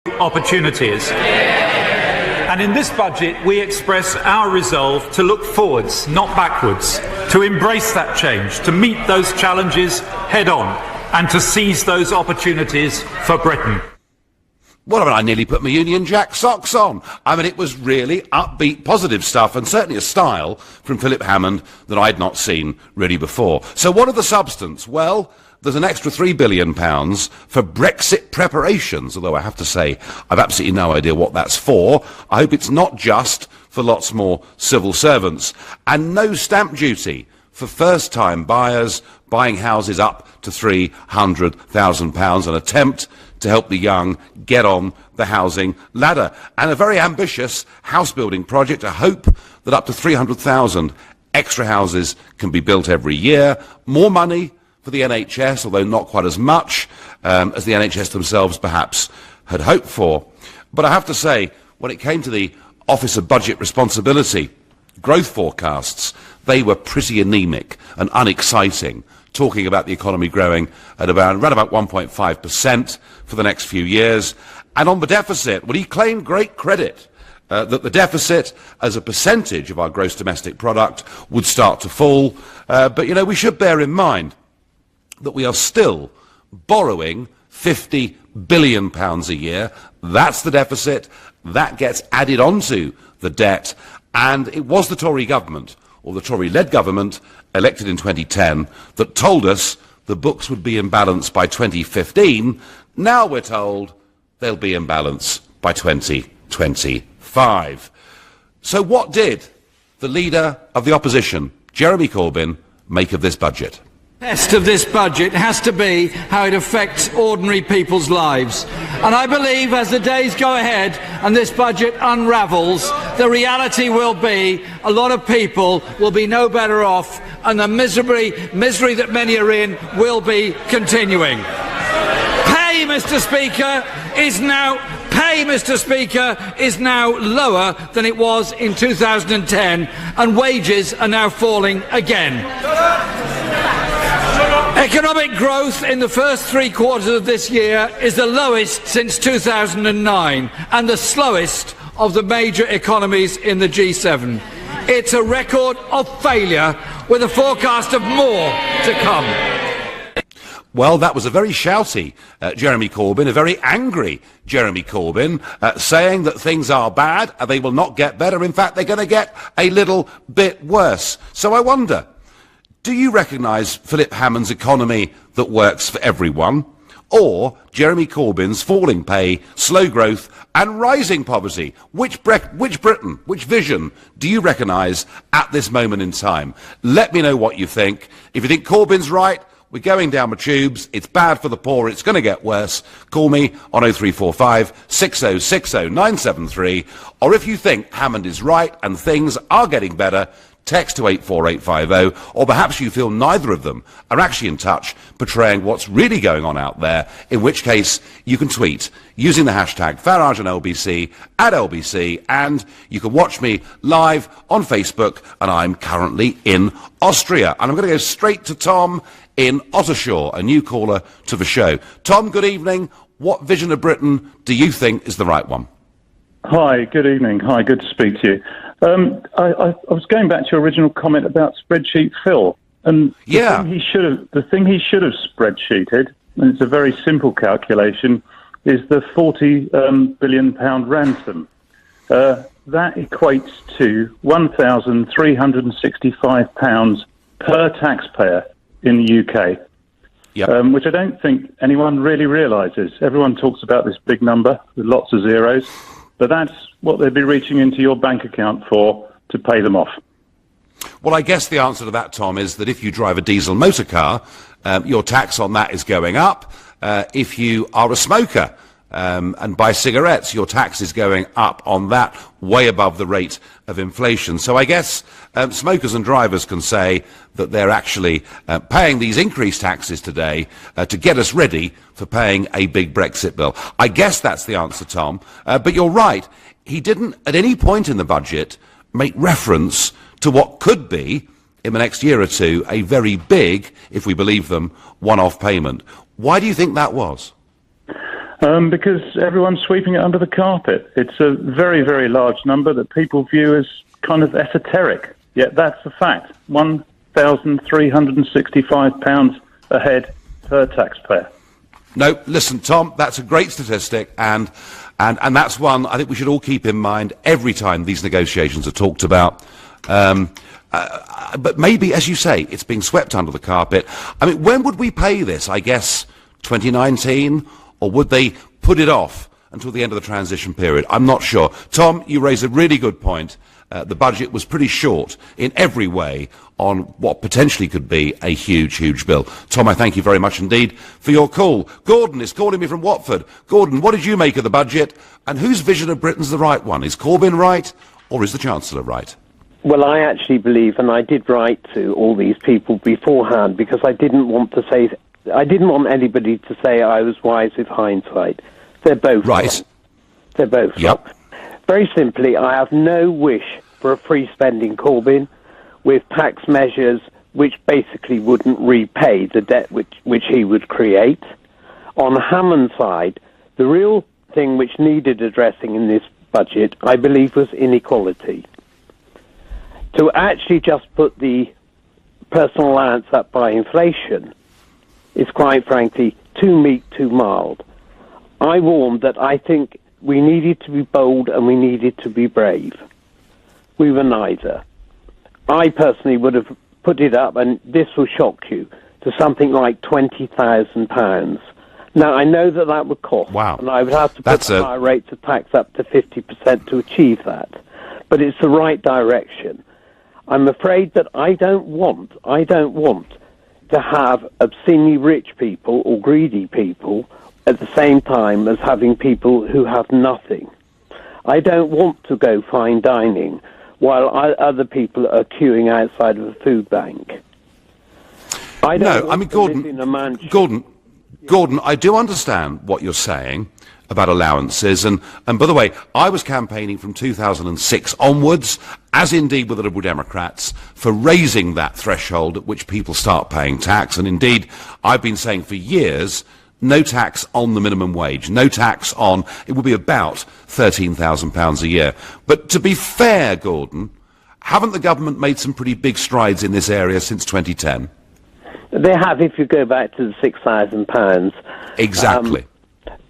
opportunities. And in this budget, we express our resolve to look forwards, not backwards, to embrace that change, to meet those challenges head on, and to seize those opportunities for Britain. Well, I nearly put my Union Jack socks on. It was really upbeat, positive stuff, and certainly a style from Philip Hammond that I'd not seen really before. So what are the substance? Well, there's an extra £3 billion for Brexit preparations, although I have to say I've absolutely no idea what that's for. I hope it's not just for lots more civil servants. And no stamp duty for first-time buyers buying houses up to £300,000, an attempt to help the young get on the housing ladder. And a very ambitious house-building project, a hope that up to 300,000 extra houses can be built every year. More money for the NHS, although not quite as much as the NHS themselves perhaps had hoped for. But I have to say, when it came to the Office of Budget Responsibility, growth forecasts, they were pretty anemic and unexciting, talking about the economy growing at around about 1.5% for the next few years. And on the deficit, well, he claimed great credit that the deficit as a percentage of our gross domestic product would start to fall. But, you know, we should bear in mind that we are still borrowing £50 billion a year. That's the deficit. That gets added onto the debt. And it was the Tory government, or the Tory-led government, elected in 2010, that told us the books would be in balance by 2015. Now we're told they'll be in balance by 2025. So what did the leader of the opposition, Jeremy Corbyn, make of this budget? The test of this budget has to be how it affects ordinary people's lives. And I believe as the days go ahead and this budget unravels, the reality will be a lot of people will be no better off, and the misery that many are in will be continuing. Pay, Mr. Speaker, is now lower than it was in 2010, and wages are now falling again. Economic growth in the first 3 quarters of this year is the lowest since 2009 and the slowest of the major economies in the G7. It's a record of failure with a forecast of more to come. Well, that was a very shouty Jeremy Corbyn, a very angry Jeremy Corbyn, saying that things are bad and they will not get better. In fact, they're going to get a little bit worse. So I wonder, do you recognise Philip Hammond's economy that works for everyone, or Jeremy Corbyn's falling pay, slow growth and rising poverty? Which Britain, which vision do you recognise at this moment in time? Let me know what you think. If you think Corbyn's right, we're going down the tubes, it's bad for the poor, it's going to get worse, call me on 0345 6060 973, or if you think Hammond is right and things are getting better, text to 84850, or perhaps you feel neither of them are actually in touch portraying what's really going on out there, in which case you can tweet using the hashtag Farage and LBC at LBC, and you can watch me live on Facebook, and I'm currently in Austria. And I'm going to go straight to Tom in Ottershaw, a new caller to the show. Tom, good evening. What vision of Britain do you think is the right one? Hi, good evening. Hi, good to speak to you. I was going back to your original comment about spreadsheet Phil, and the thing he should have spreadsheeted, and it's a very simple calculation, is the £40 billion ransom. That equates to £1,365 per taxpayer in the UK, which I don't think anyone really realises. Everyone talks about this big number with lots of zeros, but that's what they'd be reaching into your bank account for to pay them off. Well, I guess the answer to that, Tom, is that if you drive a diesel motor car, your tax on that is going up. If you are a smoker and buy cigarettes, your tax is going up on that, way above the rate of inflation. So I guess smokers and drivers can say that they're actually paying these increased taxes today to get us ready for paying a big Brexit bill. I guess that's the answer, Tom. But you're right. He didn't, at any point in the budget, make reference to what could be, in the next year or two, a very big, if we believe them, one-off payment. Why do you think that was? Because everyone's sweeping it under the carpet. It's a very, very large number that people view as kind of esoteric. Yet that's the fact. £1,365 a head per taxpayer. No, listen, Tom, that's a great statistic, and that's one I think we should all keep in mind every time these negotiations are talked about. But maybe, as you say, it's being swept under the carpet. I mean, when would we pay this? I guess 2019? Or would they put it off until the end of the transition period? I'm not sure. Tom, you raise a really good point. The budget was pretty short in every way on what potentially could be a huge, huge bill. Tom, I thank you very much indeed for your call. Gordon is calling me from Watford. Gordon, what did you make of the budget? And whose vision of Britain's the right one? Is Corbyn right, or is the Chancellor right? Well, I actually believe, and I did write to all these people beforehand because I didn't want anybody to say I was wise with hindsight. They're both right. wrong. They're both wrong. Very simply, I have no wish for a free spending Corbyn with tax measures which basically wouldn't repay the debt which he would create. On Hammond's side, the real thing which needed addressing in this budget, I believe, was inequality. To actually just put the personal allowance up by inflation is, quite frankly, too meek, too mild. I warned that I think we needed to be bold and we needed to be brave. We were neither. I personally would have put it up, and this will shock you, to something like £20,000. Now, I know that would cost, and I would have to put the higher rates of tax up to 50% to achieve that. But it's the right direction. I'm afraid that I don't want to have obscenely rich people or greedy people at the same time as having people who have nothing. I don't want to go fine dining while other people are queuing outside of a food bank. Gordon, I do understand what you're saying about allowances, and by the way, I was campaigning from 2006 onwards, as indeed were the Liberal Democrats, for raising that threshold at which people start paying tax, and indeed I've been saying for years, no tax on the minimum wage, no tax on, it will be about £13,000 a year. But to be fair, Gordon, haven't the government made some pretty big strides in this area since 2010? They have, if you go back to the £6,000. Exactly.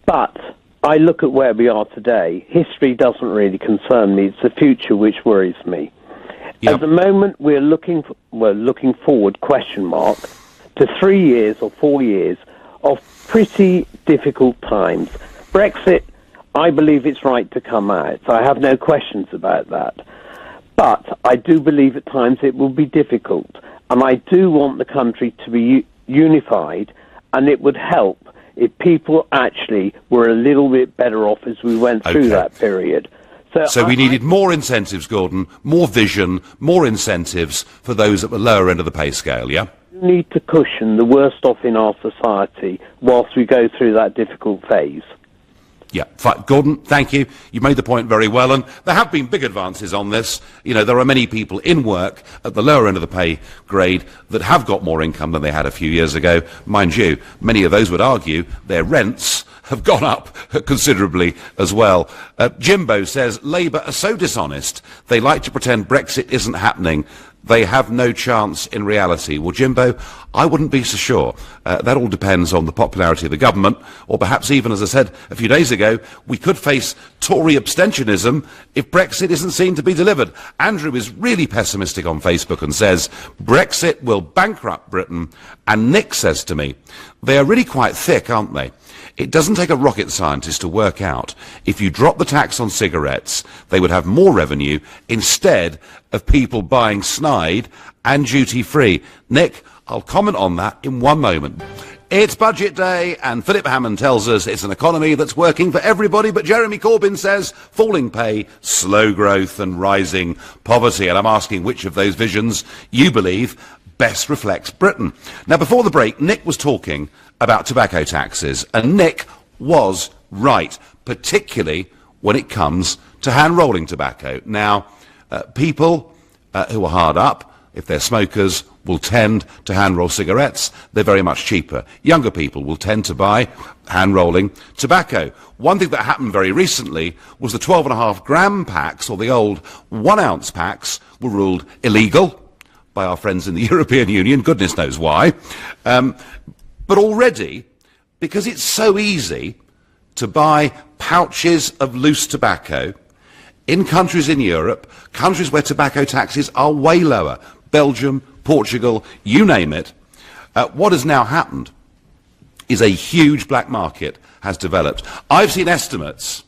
But I look at where we are today. History doesn't really concern me. It's the future which worries me. Yep. At the moment, we're looking forward, to 3 years or 4 years of pretty difficult times. Brexit, I believe it's right to come out. I have no questions about that. But I do believe at times it will be difficult. And I do want the country to be unified, and it would help if people actually were a little bit better off as we went through that period. So we needed more incentives, Gordon, more vision, more incentives for those at the lower end of the pay scale, yeah? We need to cushion the worst off in our society whilst we go through that difficult phase. Yeah, fine. Gordon, thank you. You made the point very well, and there have been big advances on this. You know, there are many people in work at the lower end of the pay grade that have got more income than they had a few years ago. Mind you, many of those would argue their rents have gone up considerably as well. Jimbo says, Labour are so dishonest, they like to pretend Brexit isn't happening. They have no chance in reality. Well, Jimbo, I wouldn't be so sure. That all depends on the popularity of the government, or perhaps even, as I said a few days ago, we could face Tory abstentionism if Brexit isn't seen to be delivered. Andrew is really pessimistic on Facebook and says, Brexit will bankrupt Britain. And Nick says to me, they are really quite thick, aren't they? It doesn't take a rocket scientist to work out if you drop the tax on cigarettes, they would have more revenue instead of people buying snide and duty-free. Nick, I'll comment on that in one moment. It's budget day, and Philip Hammond tells us it's an economy that's working for everybody, but Jeremy Corbyn says falling pay, slow growth and rising poverty. And I'm asking which of those visions you believe best reflects Britain. Now, before the break, Nick was talking about tobacco taxes, and Nick was right, particularly when it comes to hand-rolling tobacco. Now, people who are hard up, if they're smokers, will tend to hand-roll cigarettes. They're very much cheaper. Younger people will tend to buy hand-rolling tobacco. One thing that happened very recently was the 12.5 gram packs, or the old 1 ounce packs, were ruled illegal by our friends in the European Union, goodness knows why. But already, because it's so easy to buy pouches of loose tobacco in countries in Europe, countries where tobacco taxes are way lower, Belgium, Portugal, you name it, what has now happened is a huge black market has developed. I've seen estimates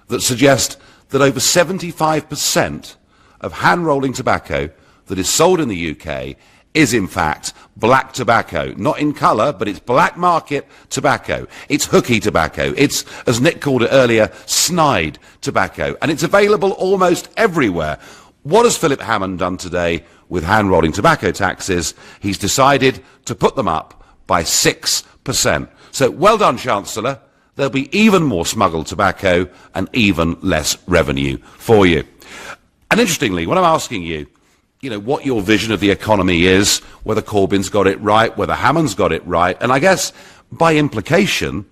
that suggest that over 75% of hand-rolling tobacco that is sold in the UK is in fact black tobacco. Not in colour, but it's black market tobacco. It's hooky tobacco. It's, as Nick called it earlier, snide tobacco. And it's available almost everywhere. What has Philip Hammond done today with hand-rolling tobacco taxes? He's decided to put them up by 6%. So well done, Chancellor. There'll be even more smuggled tobacco and even less revenue for you. And interestingly, when I'm asking you, what your vision of the economy is, whether Corbyn's got it right, whether Hammond's got it right, and I guess, by implication,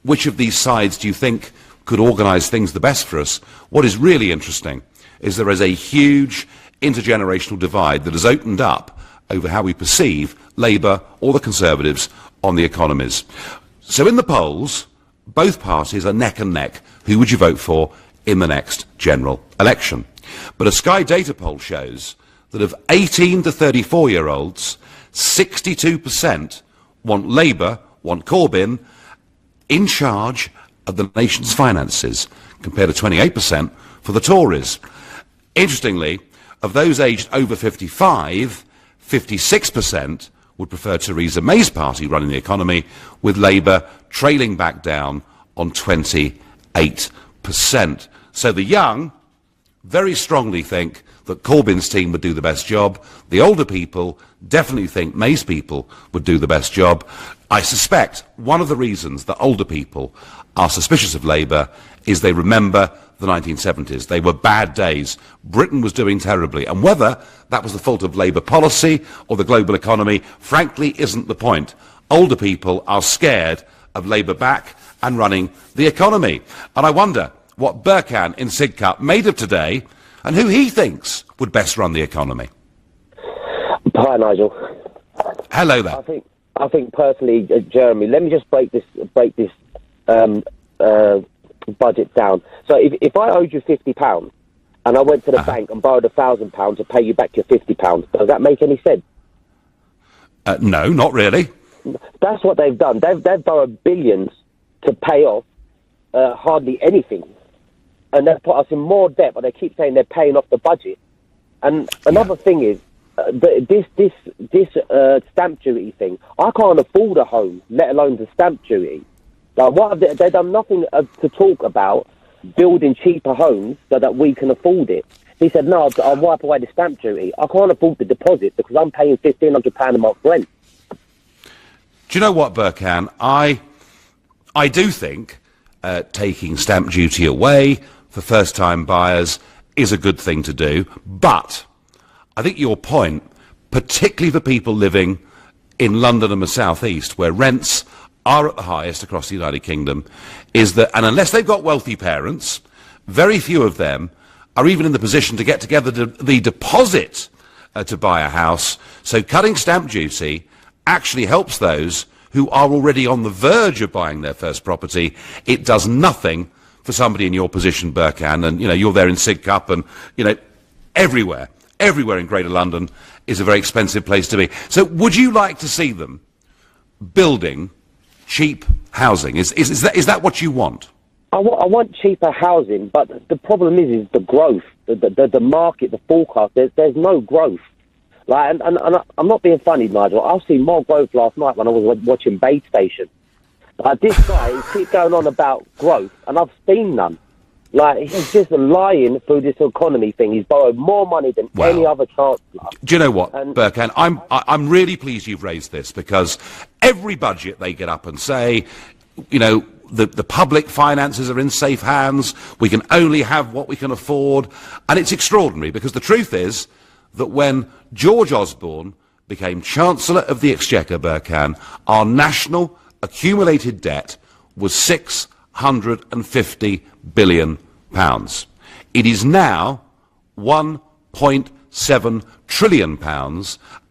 which of these sides do you think could organise things the best for us? What is really interesting is there is a huge intergenerational divide that has opened up over how we perceive Labour or the Conservatives on the economies. So in the polls, both parties are neck and neck. Who would you vote for in the next general election? But a Sky Data poll shows that of 18 to 34-year-olds, 62% want Labour, want Corbyn, in charge of the nation's finances, compared to 28% for the Tories. Interestingly, of those aged over 55, 56% would prefer Theresa May's party running the economy, with Labour trailing back down on 28%. So the young very strongly think that Corbyn's team would do the best job. The older people definitely think May's people would do the best job. I suspect one of the reasons that older people are suspicious of Labour is they remember the 1970s. They were bad days. Britain was doing terribly. And whether that was the fault of Labour policy or the global economy, frankly, isn't the point. Older people are scared of Labour back and running the economy. And I wonder what Burkhan in Sidcup made of today and who he thinks would best run the economy. Hi, Nigel. Hello there. I think personally, Jeremy, let me just break this budget down. So if I owed you £50 and I went to the bank and borrowed £1,000 to pay you back your £50, does that make any sense? No, not really. That's what they've done. They've borrowed billions to pay off hardly anything. And they've put us in more debt, but they keep saying they're paying off the budget. And another thing is, this stamp duty thing, I can't afford a home, let alone the stamp duty. Like, what have they've done nothing to talk about building cheaper homes so that we can afford it. He said, no, I'll wipe away the stamp duty. I can't afford the deposit because I'm paying £1,500 a month rent. Do you know what, Burkhan? I do think taking stamp duty away for first-time buyers is a good thing to do, but I think your point, particularly for people living in London and the South East, where rents are at the highest across the United Kingdom, is that, and unless they've got wealthy parents, very few of them are even in the position to get together the deposit to buy a house. So cutting stamp duty actually helps those who are already on the verge of buying their first property. It does nothing for somebody in your position, Burkhan, and you're there in Sidcup, and everywhere in Greater London is a very expensive place to be. So would you like to see them building cheap housing? Is that what you want? I want cheaper housing, but the problem is the growth, the market, the forecast. There's no growth. Like, and I'm not being funny, Nigel. I've seen more growth last night when I was watching Bait Station. Like, this guy keeps going on about growth, and I've seen none. Like, he's just lying through this economy thing. He's borrowed more money than any other chancellor. Do you know what, Burkhan? I'm really pleased you've raised this, because every budget they get up and say, the public finances are in safe hands, we can only have what we can afford, and it's extraordinary, because the truth is that when George Osborne became Chancellor of the Exchequer, Burkhan, our national accumulated debt was £650 billion. It is now £1.7 trillion,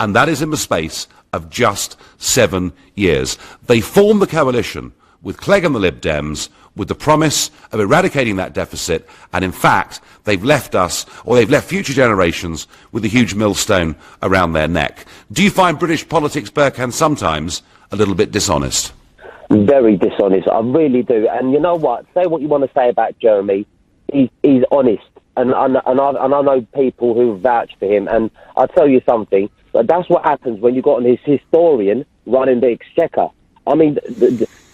and that is in the space of just 7 years. They formed the coalition with Clegg and the Lib Dems with the promise of eradicating that deficit, and in fact they've left us, or they've left future generations, with a huge millstone around their neck. Do you find British politics, Burkhan, sometimes a little bit dishonest? Very dishonest, I really do. And you know what? Say what you want to say about Jeremy. He's honest, and I know people who vouch for him. And I'll tell you something. That's what happens when you got an historian running the Exchequer. I mean,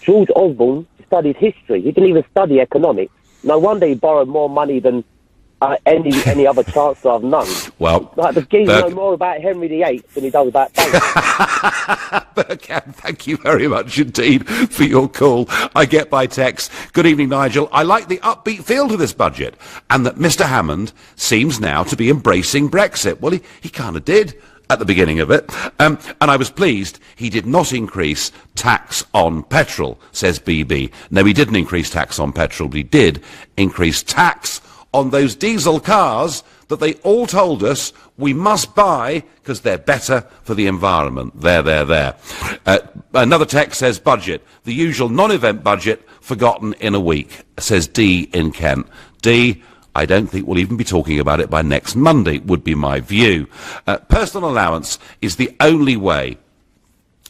George Osborne studied history. He didn't even study economics. No wonder he borrowed more money than any other chancellor I've known. Well, like the geese know more about Henry VIII than he does about banks. Burkhan, thank you very much indeed for your call. I get by text. Good evening, Nigel. I like the upbeat feel to this budget, and that Mr. Hammond seems now to be embracing Brexit. Well, he kind of did at the beginning of it. And I was pleased he did not increase tax on petrol, says BB. No, he didn't increase tax on petrol, but he did increase tax on those diesel cars that they all told us we must buy because they're better for the environment. There. Another text says budget. The usual non-event budget forgotten in a week, says D in Kent. D, I don't think we'll even be talking about it by next Monday, would be my view. Personal allowance is the only way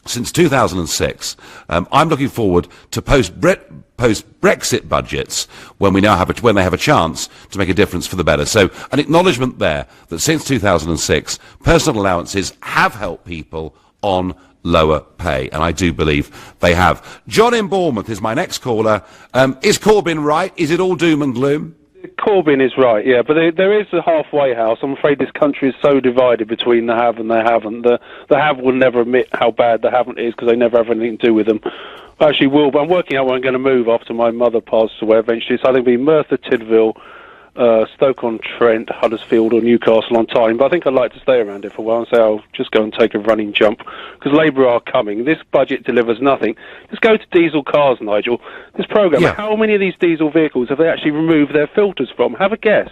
since 2006. I'm looking forward to post-Brexit budgets when they have a chance to make a difference for the better. So an acknowledgement there that since 2006, personal allowances have helped people on lower pay, and I do believe they have. John in Bournemouth is my next caller. Is Corbyn right? Is it all doom and gloom? Corbyn is right, yeah, but there is a halfway house. I'm afraid this country is so divided between the have and the haven't. The have will never admit how bad the haven't is because they never have anything to do with them. I actually will, but I'm working out where I'm going to move after my mother passes away eventually. So I think it'll be Merthyr Tydfil, Stoke-on-Trent, Huddersfield or Newcastle on Tyne. But I think I'd like to stay around here for a while and say I'll just go and take a running jump because Labour are coming. This budget delivers nothing. Just go to diesel cars, Nigel. This programme, how many of these diesel vehicles have they actually removed their filters from? Have a guess.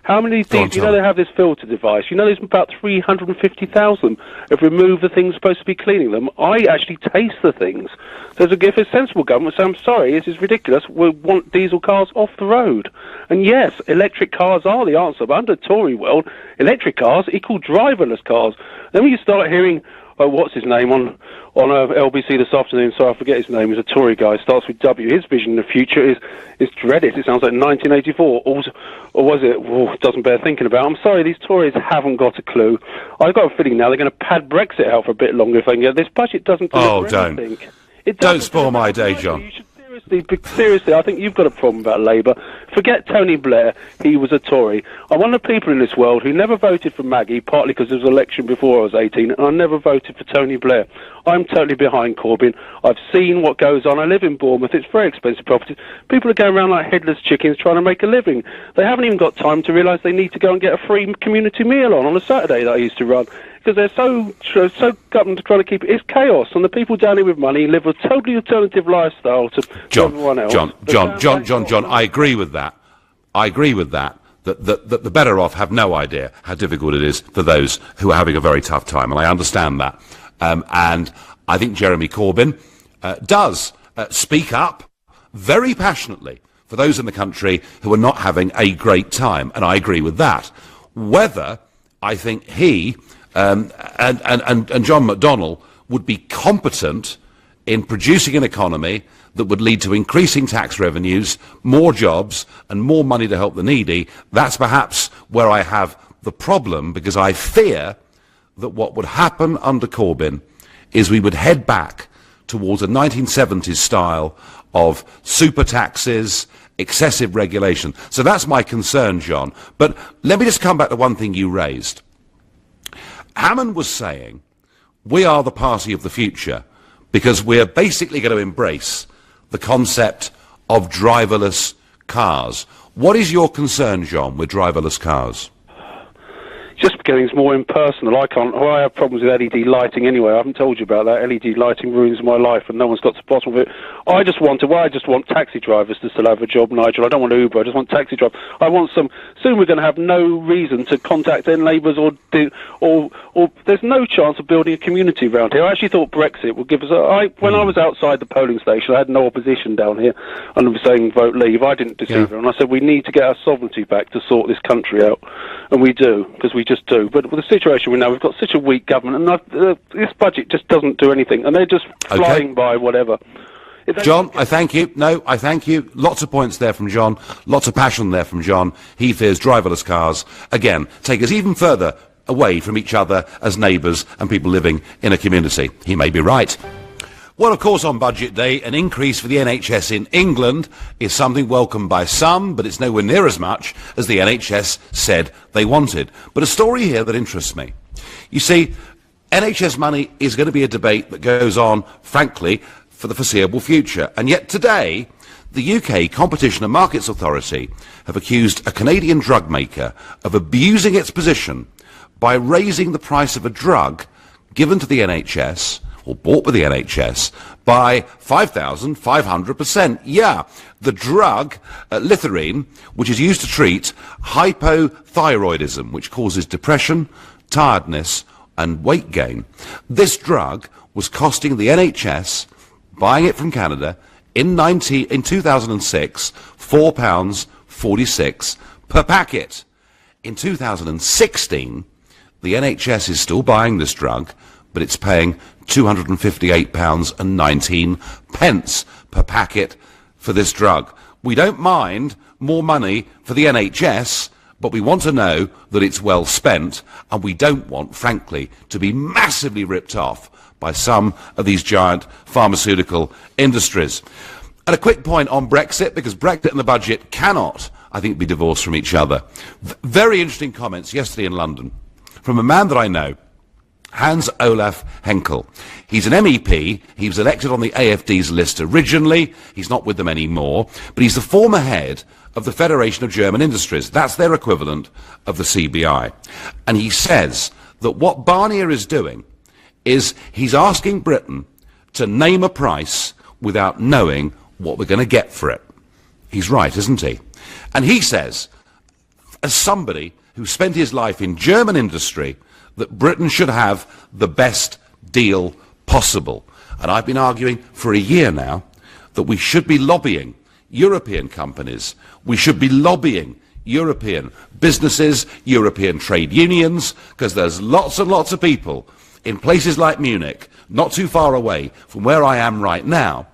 How many of these, you know they have this filter device, you know there's about 350,000 have removed the things supposed to be cleaning them. I actually taste the things. So if a sensible government say, I'm sorry, this is ridiculous, we want diesel cars off the road. And yes, electric cars are the answer, but under Tory world, electric cars equal driverless cars. Then when you start hearing, what's his name on LBC this afternoon, so I forget his name, he's a Tory guy, starts with W. His vision in the future is dreaded. It sounds like 1984, or was it? It doesn't bear thinking about. I'm sorry, these Tories haven't got a clue. I've got a feeling now they're going to pad Brexit out for a bit longer if they can get this budget doesn't deliver anything. Don't spoil my day, John. You should seriously, I think you've got a problem about Labour. Forget Tony Blair, he was a Tory. I'm one of the people in this world who never voted for Maggie, partly because there was an election before I was 18, and I never voted for Tony Blair. I'm totally behind Corbyn. I've seen what goes on. I live in Bournemouth. It's very expensive property. People are going around like headless chickens trying to make a living. They haven't even got time to realise they need to go and get a free community meal on a Saturday that I used to run. Because they're so governed to try to keep it. It's chaos, and the people down here with money live a totally alternative lifestyle to everyone else. John, I agree with that. That the better off have no idea how difficult it is for those who are having a very tough time, and I understand that. And I think Jeremy Corbyn does speak up very passionately for those in the country who are not having a great time, and I agree with that. Whether I think he and John McDonnell would be competent in producing an economy that would lead to increasing tax revenues, more jobs, and more money to help the needy, that's perhaps where I have the problem, because I fear that what would happen under Corbyn is we would head back towards a 1970s style of super taxes, excessive regulation. So that's my concern, John. But let me just come back to one thing you raised. Hammond was saying, we are the party of the future because we're basically going to embrace the concept of driverless cars. What is your concern, John, with driverless cars? just getting more impersonal. I have problems with LED lighting anyway. I haven't told you about that. LED lighting ruins my life, and no one's got to the bottom of it. I just want taxi drivers to still have a job, Nigel. I don't want Uber. I just want taxi drivers. I want some. Soon we're going to have no reason to contact any neighbours or there's no chance of building a community around here. I actually thought Brexit would give us. When I was outside the polling station, I had no opposition down here, and I was saying vote Leave. I didn't deceive her, and I said we need to get our sovereignty back to sort this country out, and we do, because we just do. But with the situation we know, we've got such a weak government, and this budget just doesn't do anything, and they're just flying by whatever. John, I thank you. No, I thank you. Lots of points there from John. Lots of passion there from John. He fears driverless cars, again, take us even further away from each other as neighbours and people living in a community. He may be right. Well, of course, on Budget Day, an increase for the NHS in England is something welcomed by some, but it's nowhere near as much as the NHS said they wanted. But a story here that interests me. You see, NHS money is going to be a debate that goes on, frankly, for the foreseeable future. And yet today, the UK Competition and Markets Authority have accused a Canadian drug maker of abusing its position by raising the price of a drug given to the NHS, or bought by the NHS, by 5,500%. Yeah, the drug, litherine, which is used to treat hypothyroidism, which causes depression, tiredness, and weight gain. This drug was costing the NHS, buying it from Canada, in 2006, £4.46 per packet. In 2016, the NHS is still buying this drug, but it's paying £258.19 per packet for this drug. We don't mind more money for the NHS, but we want to know that it's well spent, and we don't want, frankly, to be massively ripped off by some of these giant pharmaceutical industries. And a quick point on Brexit, because Brexit and the budget cannot, I think, be divorced from each other. Very interesting comments yesterday in London from a man that I know, Hans Olaf Henkel. He's an MEP. He was elected on the AFD's list originally. He's not with them anymore. But he's the former head of the Federation of German Industries. That's their equivalent of the CBI. And he says that what Barnier is doing is he's asking Britain to name a price without knowing what we're going to get for it. He's right, isn't he? And he says, as somebody who spent his life in German industry, that Britain should have the best deal possible. And I've been arguing for a year now that we should be lobbying European companies. We should be lobbying European businesses, European trade unions, because there's lots and lots of people in places like Munich, not too far away from where I am right now,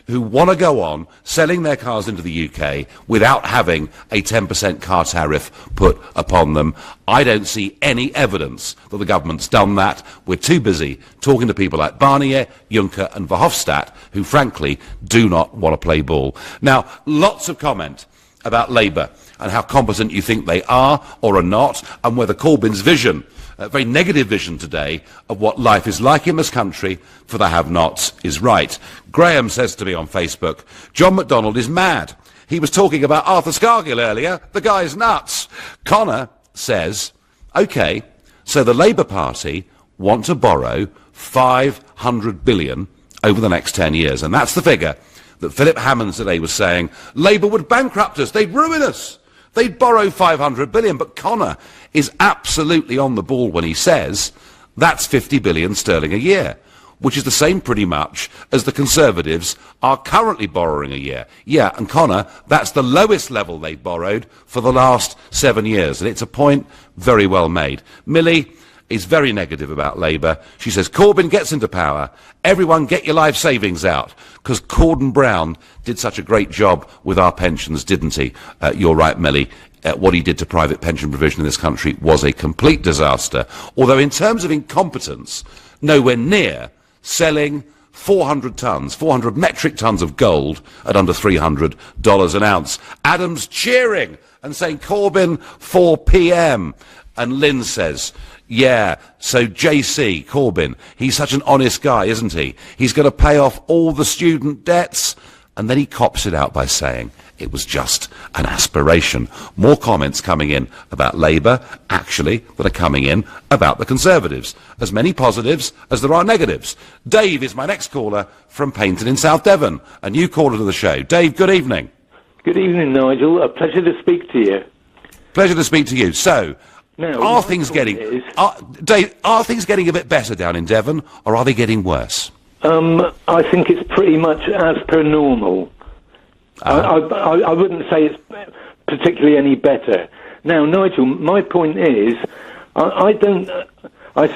who want to go on selling their cars into the UK without having a 10% car tariff put upon them. I don't see any evidence that the government's done that. We're too busy talking to people like Barnier, Juncker and Verhofstadt, who frankly do not want to play ball. Now, lots of comment about Labour and how competent you think they are or are not, and whether Corbyn's vision, a very negative vision today of what life is like in this country for the have-nots, is right. Graham says to me on Facebook, John McDonnell is mad. He was talking about Arthur Scargill earlier. The guy's nuts. Connor says, OK, so the Labour Party want to borrow 500 billion over the next 10 years. And that's the figure that Philip Hammond today was saying. Labour would bankrupt us. They'd ruin us. They'd borrow 500 billion, but Connor is absolutely on the ball when he says that's 50 billion sterling a year, which is the same pretty much as the Conservatives are currently borrowing a year. Yeah, and Connor, that's the lowest level they've borrowed for the last 7 years, and it's a point very well made. Millie is very negative about Labour. She says, Corbyn gets into power, everyone get your life savings out, because Gordon Brown did such a great job with our pensions, didn't he? You're right, Millie. What he did to private pension provision in this country was a complete disaster. Although in terms of incompetence, nowhere near selling 400 metric tons of gold at under $300 an ounce. Adams cheering and saying, Corbyn for PM. And Lynn says, yeah, so JC, Corbyn, he's such an honest guy, isn't he? He's going to pay off all the student debts. And then he cops it out by saying, It was just an aspiration. More comments coming in about Labour, actually, than are coming in about the Conservatives. As many positives as there are negatives. Dave is my next caller from Paignton in South Devon. A new caller to the show. Dave, good evening. Good evening, Nigel. A pleasure to speak to you. Pleasure to speak to you. So, now, are things getting Dave, are things getting a bit better down in Devon, or are they getting worse? I think it's pretty much as per normal. I wouldn't say it's particularly any better. Now, Nigel, my point is, I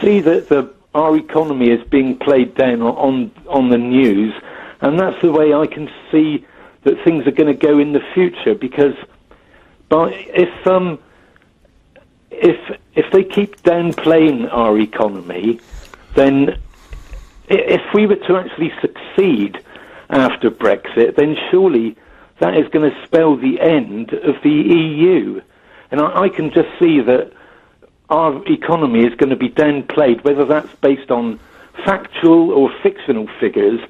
see that our economy is being played down on the news, and that's the way I can see that things are going to go in the future. Because, if they keep downplaying our economy, then if we were to actually succeed after Brexit, then surely that is going to spell the end of the EU. And I can just see that our economy is going to be downplayed, whether that's based on factual or fictional figures.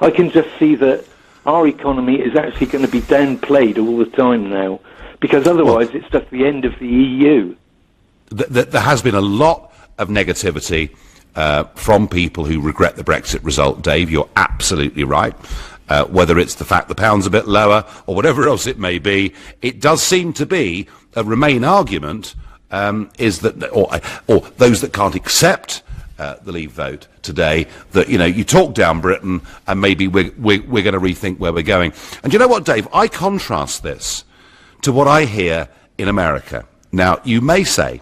I can just see that our economy is actually going to be downplayed all the time now, because otherwise it's just the end of the EU. There has been a lot of negativity from people who regret the Brexit result, Dave. You're absolutely right. Whether it's the fact the pound's a bit lower or whatever else it may be, it does seem to be a Remain argument, is that, or those that can't accept the Leave vote today, that, you know, you talk down Britain and maybe we're going to rethink where we're going. And you know what, Dave? I contrast this to what I hear in America. Now, you may say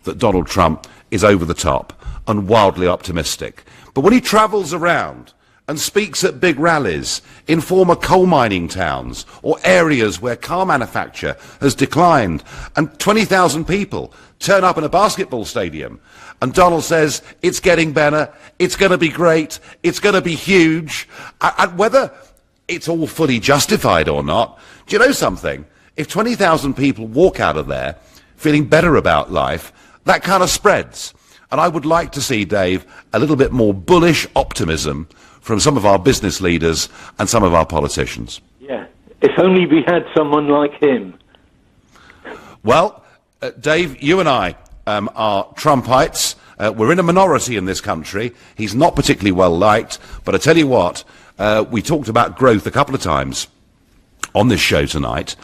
that Donald Trump is over the top and wildly optimistic, but when he travels around and speaks at big rallies in former coal mining towns or areas where car manufacture has declined, and 20,000 people turn up in a basketball stadium, and Donald says, it's getting better, it's going to be great, it's going to be huge, and whether it's all fully justified or not, do you know something? If 20,000 people walk out of there feeling better about life, that kind of spreads. And I would like to see, Dave, a little bit more bullish optimism from some of our business leaders and some of our politicians. Yeah, if only we had someone like him. Well, Dave, you and I are Trumpites. We're in a minority in this country. He's not particularly well liked, but I tell you what, we talked about growth a couple of times on this show tonight.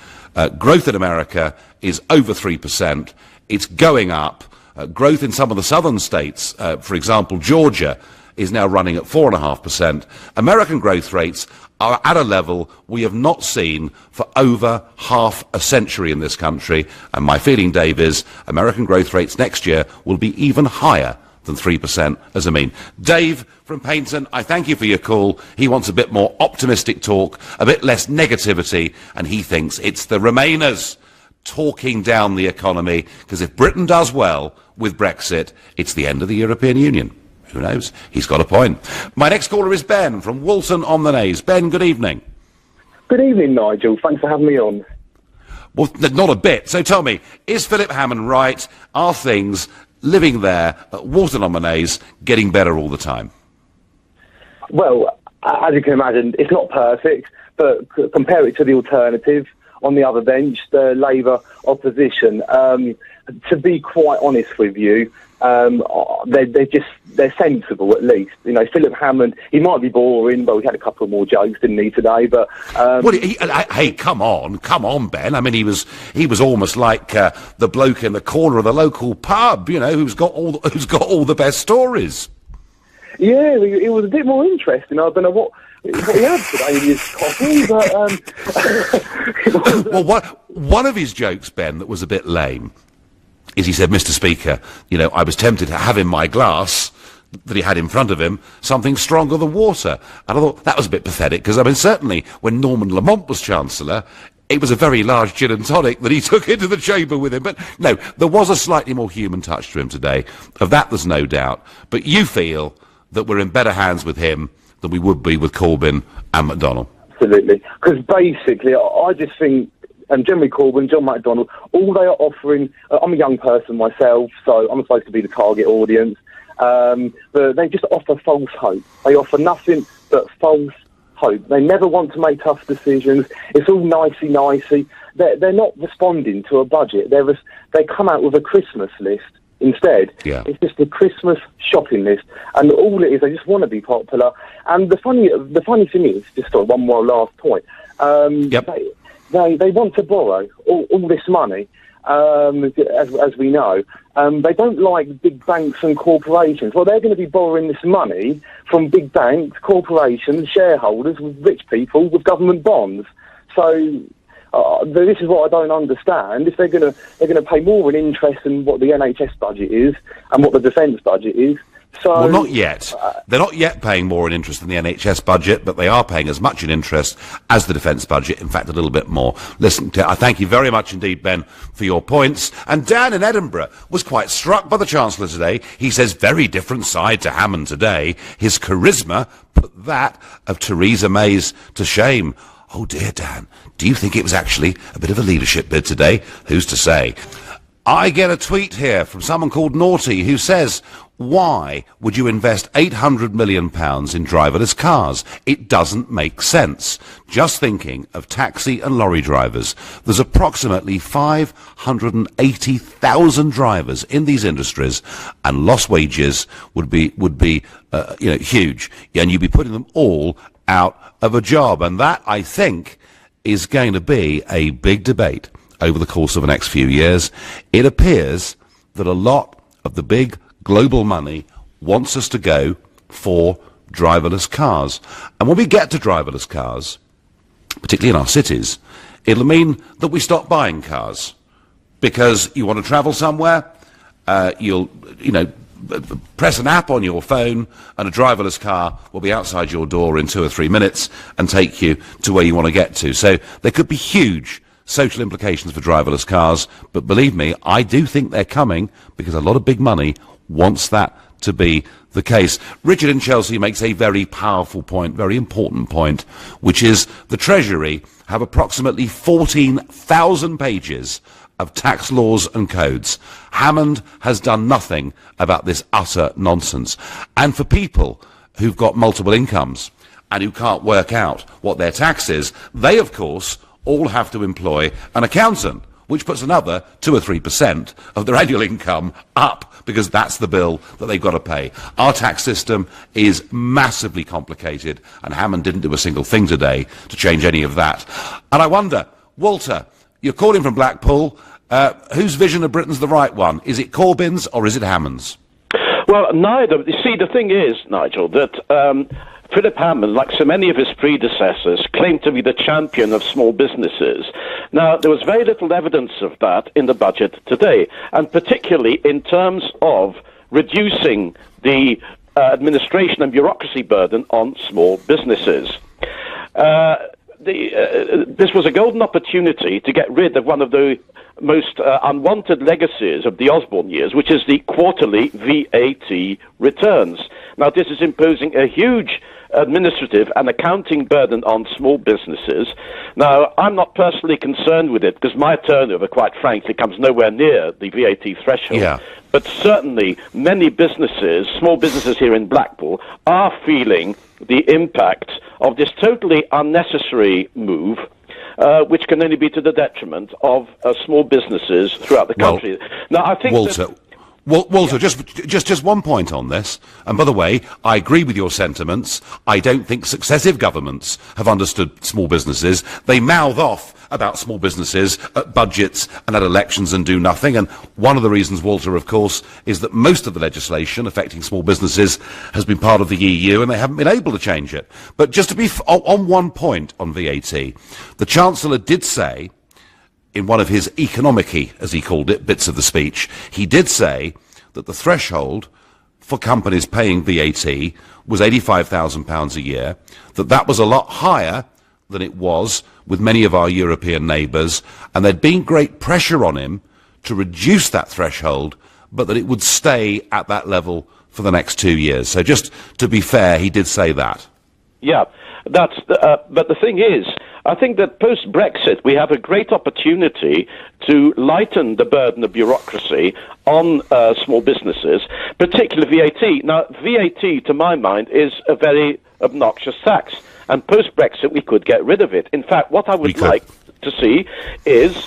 Growth in America is over 3%. It's going up. Growth in some of the southern states, for example, Georgia, is now running at 4.5%. American growth rates are at a level we have not seen for over half a century in this country. And my feeling, Dave, is American growth rates next year will be even higher than 3% as a mean. Dave from Paignton, I thank you for your call. He wants a bit more optimistic talk, a bit less negativity, and he thinks it's the Remainers talking down the economy, because if Britain does well with Brexit, it's the end of the European Union. Who knows? He's got a point. My next caller is Ben from Walton-on-the-Naze. Ben, good evening. Good evening, Nigel. Thanks for having me on. Well, not a bit. So tell me, is Philip Hammond right? Are things living there at Walton-on-the-Naze getting better all the time? Well, as you can imagine, it's not perfect, but compare it to the alternative on the other bench, the Labour opposition. To be quite honest with you, they're sensible at least. You know, Philip Hammond, he might be boring, but we had a couple more jokes, didn't he, today? But hey, come on, Ben. I mean, he was almost like the bloke in the corner of the local pub, you know, who's got all the best stories. Yeah, it was a bit more interesting. I don't know what he had today in his coffee, but well, one of his jokes, Ben, that was a bit lame, is he said, Mr. Speaker, you know, I was tempted to have in my glass that he had in front of him something stronger than water. And I thought that was a bit pathetic, because, I mean, certainly when Norman Lamont was Chancellor, it was a very large gin and tonic that he took into the chamber with him. But no, there was a slightly more human touch to him today. Of that, there's no doubt. But you feel that we're in better hands with him than we would be with Corbyn and McDonnell. Absolutely. Because basically, I just think, Jeremy Corbyn, John McDonnell, all they are offering, I'm a young person myself, so I'm supposed to be the target audience, but they just offer false hope. They offer nothing but false hope. They never want to make tough decisions. It's all nicey-nicey. They're not responding to a budget. They come out with a Christmas list instead. Yeah. It's just a Christmas shopping list, and all it is, they just want to be popular. And the funny thing is, just on one more last point, they want to borrow all this money, as we know. They don't like big banks and corporations. Well, they're going to be borrowing this money from big banks, corporations, shareholders, with rich people, with government bonds. So this is what I don't understand. If they're going to pay more in interest than what the NHS budget is and what the defence budget is. So, well, not yet. They're not yet paying more in interest than the NHS budget, but they are paying as much in interest as the defence budget, in fact, a little bit more. Listen, I thank you very much indeed, Ben, for your points. And Dan in Edinburgh was quite struck by the Chancellor today. He says, very different side to Hammond today. His charisma put that of Theresa May's to shame. Oh, dear, Dan, do you think it was actually a bit of a leadership bid today? Who's to say? I get a tweet here from someone called Naughty who says, why would you invest £800 million in driverless cars? It doesn't make sense. Just thinking of taxi and lorry drivers. There's approximately 580,000 drivers in these industries, and lost wages would be huge. And you'd be putting them all out of a job. And that, I think, is going to be a big debate over the course of the next few years. It appears that a lot of the big global money wants us to go for driverless cars. And when we get to driverless cars, particularly in our cities, it'll mean that we stop buying cars. Because you want to travel somewhere, you'll press an app on your phone and a driverless car will be outside your door in 2 or 3 minutes and take you to where you want to get to. So there could be huge social implications for driverless cars, but believe me, I do think they're coming because a lot of big money wants that to be the case. Richard in Chelsea makes a very powerful point, very important point, which is the Treasury have approximately 14,000 pages of tax laws and codes. Hammond has done nothing about this utter nonsense. And for people who've got multiple incomes and who can't work out what their tax is, they, of course, all have to employ an accountant, which puts another 2 or 3% of their annual income up, because that's the bill that they've got to pay. Our tax system is massively complicated, and Hammond didn't do a single thing today to change any of that. And I wonder, Walter, you're calling from Blackpool. Whose vision of Britain's the right one? Is it Corbyn's or is it Hammond's? Well, neither. You see, the thing is, Nigel, that Philip Hammond, like so many of his predecessors, claimed to be the champion of small businesses. Now, there was very little evidence of that in the budget today, and particularly in terms of reducing the administration and bureaucracy burden on small businesses. This was a golden opportunity to get rid of one of the most unwanted legacies of the Osborne years, which is the quarterly VAT returns. Now, this is imposing a huge administrative and accounting burden on small businesses. Now, I'm not personally concerned with it because my turnover, quite frankly, comes nowhere near the VAT threshold. Yeah. But certainly many businesses, small businesses here in Blackpool, are feeling the impact of this totally unnecessary move, which can only be to the detriment of small businesses throughout the country. Now, I think Walter, just one point on this. And by the way, I agree with your sentiments. I don't think successive governments have understood small businesses. They mouth off about small businesses at budgets and at elections and do nothing. And one of the reasons, Walter, of course, is that most of the legislation affecting small businesses has been part of the EU and they haven't been able to change it. But just to be on one point on VAT, the Chancellor did say, in one of his economic-y, as he called it, bits of the speech, he did say that the threshold for companies paying VAT was £85,000 a year, that was a lot higher than it was with many of our European neighbours, and there'd been great pressure on him to reduce that threshold, but that it would stay at that level for the next 2 years. So just to be fair, he did say that. Yeah, but the thing is, I think that post-Brexit we have a great opportunity to lighten the burden of bureaucracy on small businesses, particularly VAT. Now, VAT, to my mind, is a very obnoxious tax. and post-Brexit we could get rid of it. In fact, what I would like to see is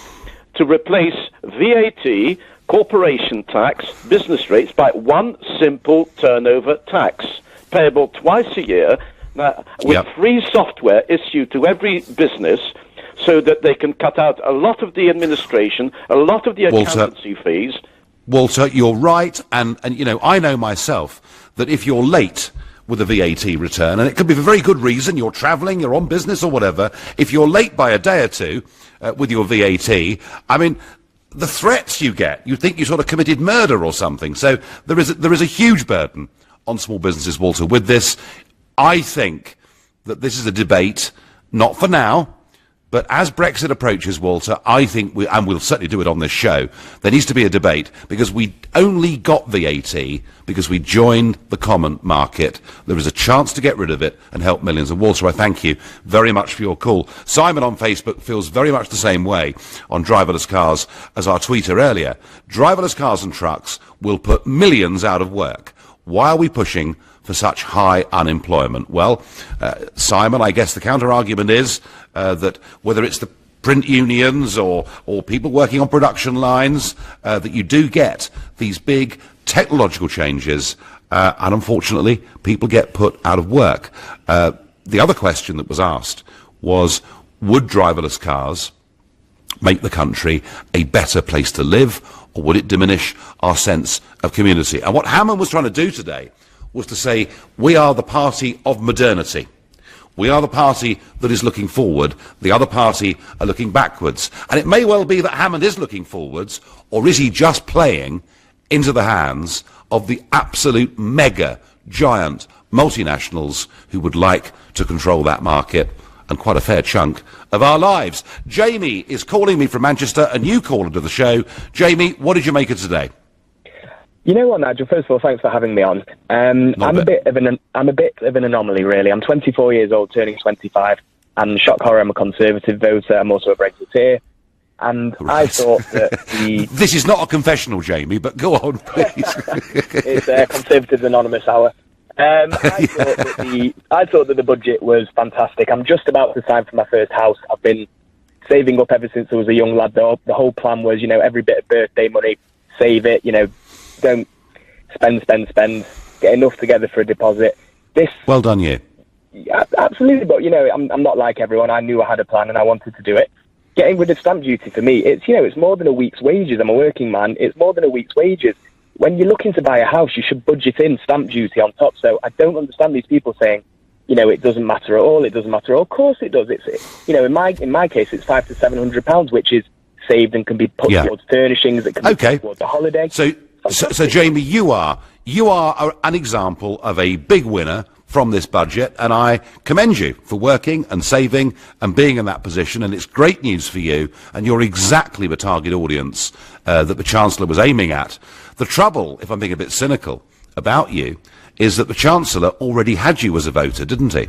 to replace VAT, corporation tax, business rates by one simple turnover tax, payable twice a year, with free software issued to every business, so that they can cut out a lot of the administration, a lot of the accountancy fees. Walter, you're right, and you know, I know myself that if you're late with a VAT return, and it could be for very good reason, you're travelling, you're on business or whatever, if you're late by a day or two with your VAT, I mean, the threats you get, you think you sort of committed murder or something. So there is a huge burden on small businesses, Walter, with this. I think that this is a debate, not for now, but as Brexit approaches, Walter, I think, and we'll certainly do it on this show, there needs to be a debate, because we only got VAT because we joined the common market. There is a chance to get rid of it and help millions. And Walter, I thank you very much for your call. Simon on Facebook feels very much the same way on driverless cars as our tweeter earlier. Driverless cars and trucks will put millions out of work. Why are we pushing for such high unemployment? Well, Simon, I guess the counter-argument is that whether it's the print unions or people working on production lines, that you do get these big technological changes, and unfortunately, people get put out of work. The other question that was asked was, would driverless cars make the country a better place to live, or would it diminish our sense of community? And what Hammond was trying to do today was to say, we are the party of modernity. We are the party that is looking forward. The other party are looking backwards. And it may well be that Hammond is looking forwards, or is he just playing into the hands of the absolute mega, giant multinationals who would like to control that market and quite a fair chunk of our lives? Jamie is calling me from Manchester, a new caller to the show. Jamie, what did you make of today? You know what, Nigel? First of all, thanks for having me on. I'm a bit of an anomaly, really. I'm 24 years old, turning 25, and shock horror, I'm a Conservative voter. I'm also a Brexiteer, and I thought that This is not a confessional, Jamie, but go on, please. It's Conservatives Anonymous Hour. I thought that the budget was fantastic. I'm just about to sign for my first house. I've been saving up ever since I was a young lad. The whole plan was, every bit of birthday money, save it, don't spend, get enough together for a deposit. Well done, you. Yeah, absolutely, but, I'm not like everyone. I knew I had a plan and I wanted to do it. Getting rid of stamp duty for me, it's more than a week's wages. I'm a working man. It's more than a week's wages. When you're looking to buy a house, you should budget in stamp duty on top. So I don't understand these people saying, it doesn't matter at all. It doesn't matter at all. Of course it does. In my case, it's £500 to £700, which is saved and can be put towards furnishings. It can be put towards a holiday. So Jamie, you are an example of a big winner from this budget, and I commend you for working and saving and being in that position, and it's great news for you, and you're exactly the target audience that the Chancellor was aiming at. The trouble, if I'm being a bit cynical about you, is that the Chancellor already had you as a voter, didn't he?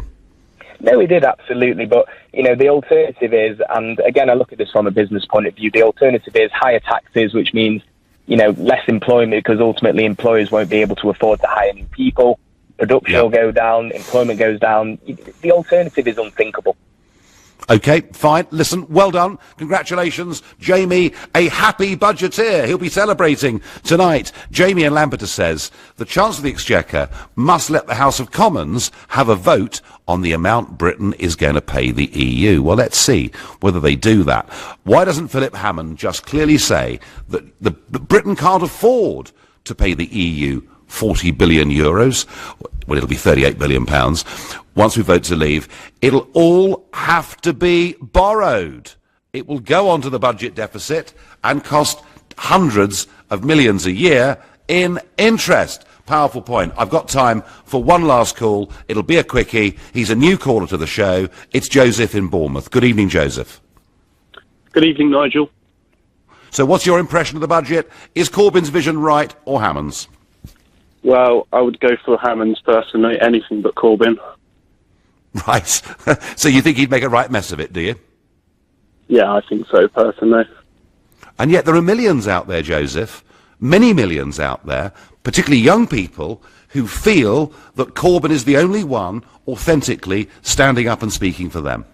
No, he did, absolutely, but, the alternative is, and again, I look at this from a business point of view, the alternative is higher taxes, which means less employment, because ultimately employers won't be able to afford to hire new people. Production will go down, employment goes down. The alternative is unthinkable. Okay, fine. Listen, well done. Congratulations, Jamie, a happy budgeteer. He'll be celebrating tonight. Jamie in Lampeter says, the Chancellor of the Exchequer must let the House of Commons have a vote on the amount Britain is going to pay the EU. Well, let's see whether they do that. Why doesn't Philip Hammond just clearly say that Britain can't afford to pay the EU 40 billion euros? Well, it'll be 38 billion pounds. Once we vote to leave, it'll all have to be borrowed. It will go onto the budget deficit and cost hundreds of millions a year in interest. Powerful point. I've got time for one last call. It'll be a quickie. He's a new caller to the show. It's Joseph in Bournemouth. Good evening, Joseph. Good evening, Nigel. So what's your impression of the budget? Is Corbyn's vision right or Hammond's? Well, I would go for Hammond's personally, anything but Corbyn. Right. So you think he'd make a right mess of it, do you? Yeah, I think so, personally. And yet there are millions out there, Joseph, many millions out there, particularly young people, who feel that Corbyn is the only one authentically standing up and speaking for them?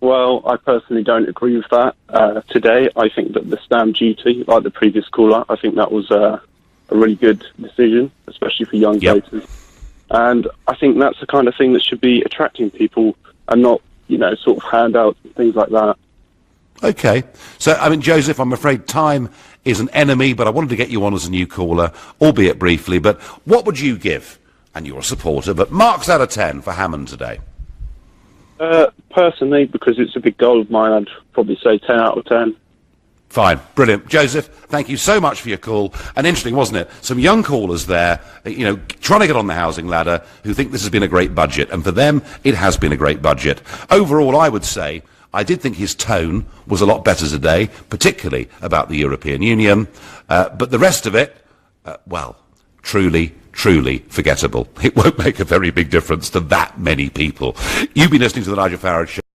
Well, I personally don't agree with that today. I think that the stamp duty, like the previous caller, I think that was a really good decision, especially for young voters. And I think that's the kind of thing that should be attracting people and not, sort of handouts and things like that. Okay. So, I mean, Joseph, I'm afraid time is an enemy, but I wanted to get you on as a new caller, albeit briefly. But what would you give? And you're a supporter, but marks out of 10 for Hammond today. Personally, because it's a big goal of mine, I'd probably say 10 out of 10. Fine. Brilliant. Joseph, thank you so much for your call. And interesting, wasn't it? Some young callers there, trying to get on the housing ladder, who think this has been a great budget. And for them, it has been a great budget. Overall, I would say, I did think his tone was a lot better today, particularly about the European Union. But the rest of it, truly forgettable. It won't make a very big difference to that many people. You've been listening to the Nigel Farage Show.